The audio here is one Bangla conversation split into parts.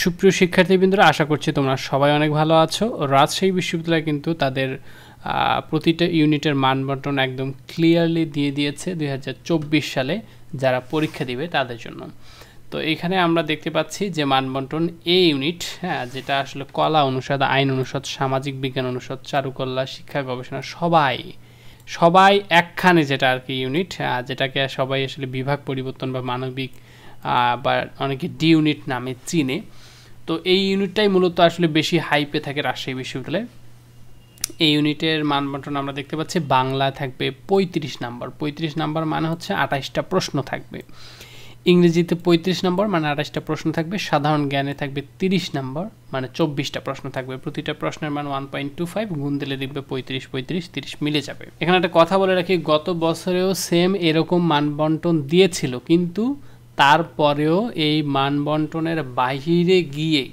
সুপ্রিয় শিক্ষার্থীবৃন্দরা, আশা করছি তোমরা সবাই অনেক ভালো আছো। রাজশাহী বিশ্ববিদ্যালয় কিন্তু তাদের প্রতিটা ইউনিটের মানবন্টন একদম ক্লিয়ারলি দিয়ে দিয়েছে 2024 সালে যারা পরীক্ষা দিবে তাদের জন্য। তো এখানে আমরা দেখতে পাচ্ছি যে মানবন্টন এ ইউনিট, হ্যাঁ, যেটা আসলে কলা অনুষদ, আইন অনুষদ, সামাজিক বিজ্ঞান অনুষদ, চারুকলা, শিক্ষা গবেষণা সবাই একখানে, যেটা আর কি ইউনিট, যেটাকে সবাই আসলে বিভাগ পরিবর্তন বা মানবিক বা অনেকে ডি ইউনিট নামে চিনে। তো এই ইউনিটটাই মূলত আসলে বেশি হাইপে থাকে রাজশাহী বিশ্ববিদ্যালয়ে। এই ইউনিটের মানবন্টন আমরা দেখতে পাচ্ছি বাংলা থাকবে 35 নাম্বার। 35 নাম্বার মানে হচ্ছে 28টা প্রশ্ন থাকবে। ইংরেজিতে 35 নম্বর মানে 28টা প্রশ্ন থাকবে। সাধারণ জ্ঞানে থাকবে 30 নম্বর মানে 24টা প্রশ্ন থাকবে। প্রতিটা প্রশ্নের মান 1.25, গুণ দিলে দেখবে 35 30 মিলে যাবে। এখানে একটা কথা বলে রাখি, গত বছরেও সেম এরকম মানবন্টন দিয়েছিল, কিন্তু তারপরেও এই মানবন্টনের বাইরে গিয়ে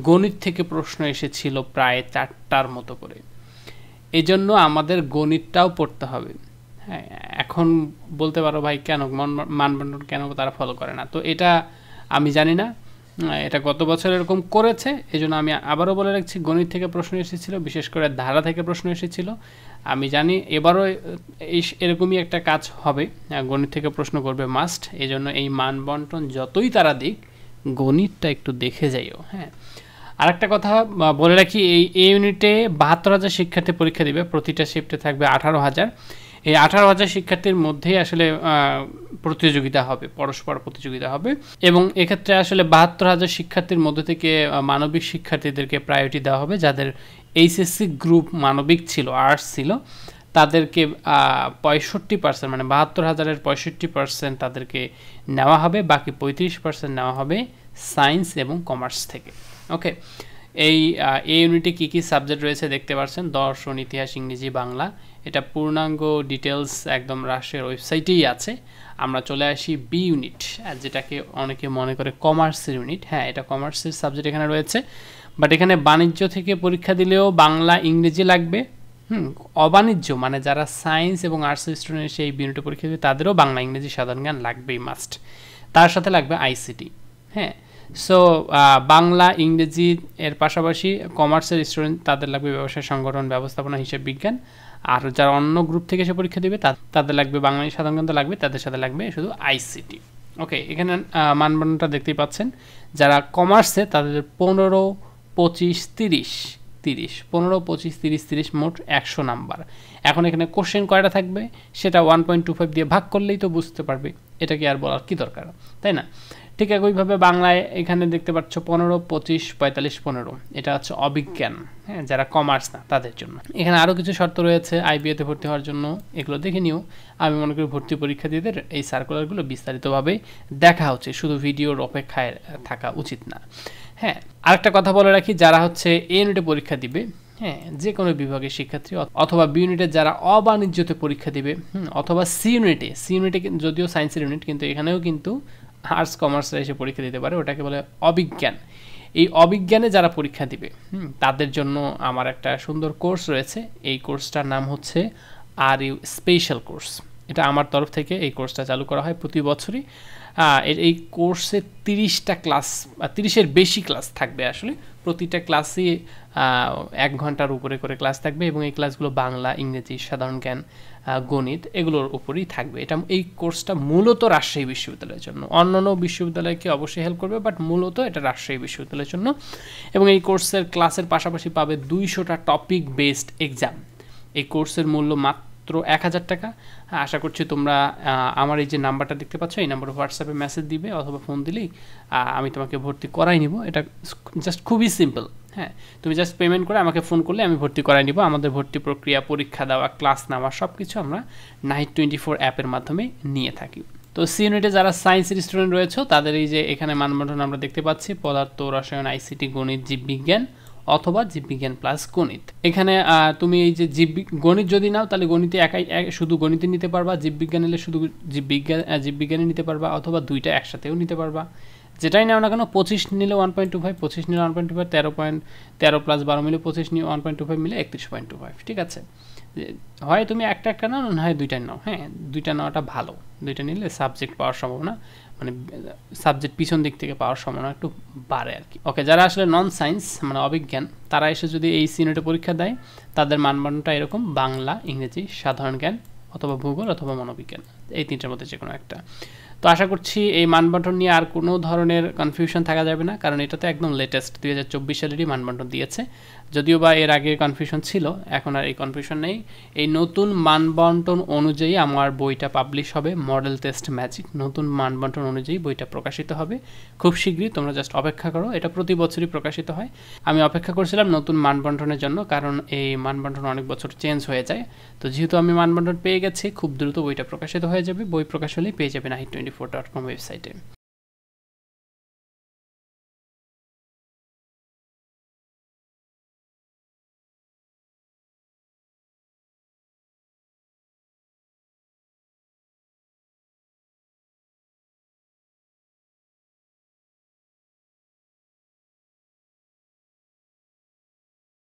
গণিত থেকে প্রশ্ন এসেছিল প্রায় 4টার মতো করে। এজন্য আমাদের গণিতটাও পড়তে হবে। হ্যাঁ, এখন বলতে পারো ভাই কেন মানবন্টন কেন তারা ফলো করে না? তো এটা আমি জানি না, এটা গত বছর এরকম করেছে, এজন্য আমি আবারও বলে রাখছি, গণিত থেকে প্রশ্ন এসেছিল, বিশেষ করে ধারা থেকে প্রশ্ন এসেছিল। আমি জানি এবারও এরকমই একটা কাজ হবে, গণিত থেকে প্রশ্ন করবে মাস্ট। এজন্য এই মানবন্টন যতই তারা দিক, গণিতটা একটু দেখে যাইও। হ্যাঁ, আরেকটা কথা বলে রাখি, এই ইউনিটে 72,000 শিক্ষার্থী পরীক্ষা দিবে। প্রতিটা শিফটে থাকবে 18,000। এই 18,000 শিক্ষার্থীর মধ্যেই আসলে প্রতিযোগিতা হবে, পরস্পর প্রতিযোগিতা হবে। এবং এক্ষেত্রে আসলে 72,000 শিক্ষার্থীর মধ্যে থেকে মানবিক শিক্ষার্থীদেরকে প্রায়োরিটি দেওয়া হবে। যাদের এইচএসসি গ্রুপ মানবিক ছিল, আর্টস ছিল, তাদেরকে 65% মানে 72,000-এর 65% তাদেরকে নেওয়া হবে। বাকি 35% নেওয়া হবে সায়েন্স এবং কমার্স থেকে। ওকে, এই ইউনিটে কী কী সাবজেক্ট রয়েছে দেখতে পাচ্ছেন, দর্শন, ইতিহাস, ইংরেজি, বাংলা। এটা পূর্ণাঙ্গ ডিটেলস একদম রাষ্ট্রের ওয়েবসাইটেই আছে। আমরা চলে আসি বি ইউনিট, যেটাকে অনেকে মনে করে কমার্সের ইউনিট। হ্যাঁ, এটা কমার্সের সাবজেক্ট এখানে রয়েছে, বাট এখানে বাণিজ্য থেকে পরীক্ষা দিলেও বাংলা, ইংরেজি লাগবে। অবাণিজ্য মানে যারা সায়েন্স এবং আর্টসের স্টুডেন্ট সেই ইউনিটে পরীক্ষা দিবে তাদেরও বাংলা, ইংরেজি, সাধারণ জ্ঞান লাগবেই মাস্ট। তার সাথে লাগবে আইসিটি। হ্যাঁ, সো বাংলা, ইংরেজি এর পাশাপাশি কমার্সের স্টুডেন্ট তাদের লাগবে ব্যবসায় সংগঠন, ব্যবস্থাপনা, হিসাব বিজ্ঞান। আর যারা অন্য গ্রুপ থেকে এসে পরীক্ষা দেবে তাদের লাগবে বাংলা, সাধারণ জ্ঞান লাগবে, তাদের সাথে লাগবে শুধু আইসিটি। ওকে, এখানে মানবন্টনটা দেখতেই পাচ্ছেন। যারা কমার্সে তাদের 15, 25, 30 15, 25, 30 মোট 100 নাম্বার। এখন এখানে কোশ্চেন কয়টা থাকবে সেটা 1.25 দিয়ে ভাগ করলেই তো বুঝতে পারবে, এটা কি আর বলার কি দরকার, তাই না? ঠিক একইভাবে বাংলায় এখানে দেখতে পাচ্ছ 15, 25, 45, 15, এটা হচ্ছে অবিজ্ঞান। হ্যাঁ, যারা কমার্স না তাদের জন্য। এখানে আরও কিছু শর্ত রয়েছে আইবিএতে ভর্তি হওয়ার জন্য, এগুলো দেখে নিও। আমি মনে করি ভর্তি পরীক্ষার্থীদের এই সার্কুলারগুলো বিস্তারিতভাবে দেখা হচ্ছে, শুধু ভিডিওর অপেক্ষায় থাকা উচিত না। হ্যাঁ, আরেকটা কথা বলে রাখি, যারা হচ্ছে এ ইউনিটে পরীক্ষা দিবে, হ্যাঁ, যে কোনো বিভাগের শিক্ষার্থী, অথবা বি ইউনিটে যারা অবাণিজ্যতে পরীক্ষা দিবে, অথবা সি ইউনিটে যদিও সায়েন্সের ইউনিট, কিন্তু এখানেও কিন্তু আর্টস কমার্সরা এসে পরীক্ষা দিতে পারে, ওটাকে বলে অবিজ্ঞান। এই অবিজ্ঞানে যারা পরীক্ষা দিবে তাদের জন্য আমার একটা সুন্দর কোর্স রয়েছে। এই কোর্সটার নাম হচ্ছে ইউ স্পেশাল কোর্স। এটা আমার তরফ থেকে এই কোর্সটা চালু করা হয় প্রতি বছরই। এই কোর্সে 30টা ক্লাস, 30-এর বেশি ক্লাস থাকবে। আসলে প্রতিটা ক্লাসে 1 ঘন্টার উপরে করে ক্লাস থাকবে, এবং এই ক্লাসগুলো বাংলা, ইংরেজি, সাধারণ জ্ঞান, গণিত এগুলোর উপরেই থাকবে। এই কোর্সটা মূলত রাজশাহী বিশ্ববিদ্যালয়ের জন্য। অন্যান্য বিশ্ববিদ্যালয়কে অবশ্যই হেল্প করবে, বাট মূলত এটা রাজশাহী বিশ্ববিদ্যালয়ের জন্য। এবং এই কোর্সের ক্লাসের পাশাপাশি পাবে 200টা টপিক বেসড এক্সাম। এই কোর্সের মূল্য মাত্র 1000 টাকা। আশা করছি তোমরা আমার এই যে নাম্বারটা দেখতে পাচ্ছ, এই নাম্বারে হোয়াটসঅ্যাপে মেসেজ দিবে অথবা ফোন দিলেই আমি তোমাকে ভর্তি করাই নিব। এটা জাস্ট খুবই সিম্পল। হ্যাঁ, তুমি জাস্ট পেমেন্ট করে আমাকে ফোন করলে আমি ভর্তি করাই নিব। আমাদের ভর্তি প্রক্রিয়া, পরীক্ষা দেওয়া, ক্লাস নেওয়া সব কিছু আমরা Nahid24 অ্যাপের মাধ্যমে নিয়ে থাকি। তো সি ইউনিটে যারা সায়েন্সের স্টুডেন্ট রয়েছে তাদের এই যে এখানে মানবন্টন আমরা দেখতে পাচ্ছি, পদার্থ, রসায়ন, আইসিটি, গণিত, জীববিজ্ঞান অথবা জীববিজ্ঞান প্লাস গণিত। এখানে তুমি এই যে গণিত যদি নাও তাহলে গণিতে শুধু গণিতে নিতে পারবা, জীববিজ্ঞান নিলে শুধু জীববিজ্ঞানে নিতে পারবা, অথবা দুইটা একসাথেও নিতে পারবা। যেটাই নাও না কেন, 25 নিলে 1.25, 25 নিলে 1.25, 13 প্লাস 12 মিলে 25 নিয়ে 1.25 মিলে 31.25। ঠিক আছে, হয় তুমি একটা নাও, না হয় দুইটা নাও। হ্যাঁ, দুইটা নেওয়াটা ভালো, দুইটা নিলে সাবজেক্ট পাওয়ার সম্ভাবনা মানে সাবজেক্ট পিছন দিক থেকে পাওয়ার সম্ভাবনা একটু বাড়ে আর কি। ওকে, যারা আসলে নন সায়েন্স মানে অবিজ্ঞান, তারা এসে যদি এই সিনেটে পরীক্ষা দেয়, তাদের মানদণ্ডটা এরকম: বাংলা, ইংরেজি, সাধারণ জ্ঞান অথবা ভূগোল অথবা মনোবিজ্ঞান, এই তিনটার মধ্যে যে কোনো একটা। তো আশা করছি এই মানবন্টন নিয়ে আর কোনো ধরনের কনফিউশন থাকা যাবে না, কারণ এটা তো একদম লেটেস্ট 2024 সালেরই মানবন্টন দিয়েছে। যদিও বা এর আগে কনফিউশন ছিল, এখন আর এই কনফিউশন নেই। এই নতুন মানবন্টন অনুযায়ী আমার বইটা পাবলিশ হবে, মডেল টেস্ট ম্যাজিক। নতুন মানবন্টন অনুযায়ী বইটা প্রকাশিত হবে খুব শীঘ্রই, তোমরা জাস্ট অপেক্ষা করো। এটা প্রতি বছরই প্রকাশিত হয়। আমি অপেক্ষা করছিলাম নতুন মানবন্টনের জন্য, কারণ এই মানবন্টন অনেক বছর চেঞ্জ হয়ে যায়। তো যেহেতু আমি মানবন্টন পেয়ে গেছি, খুব দ্রুত বইটা প্রকাশিত হয়ে যাবে। বই প্রকাশ হলেই পেয়ে যাবে Nahid24.com ওয়েবসাইটে।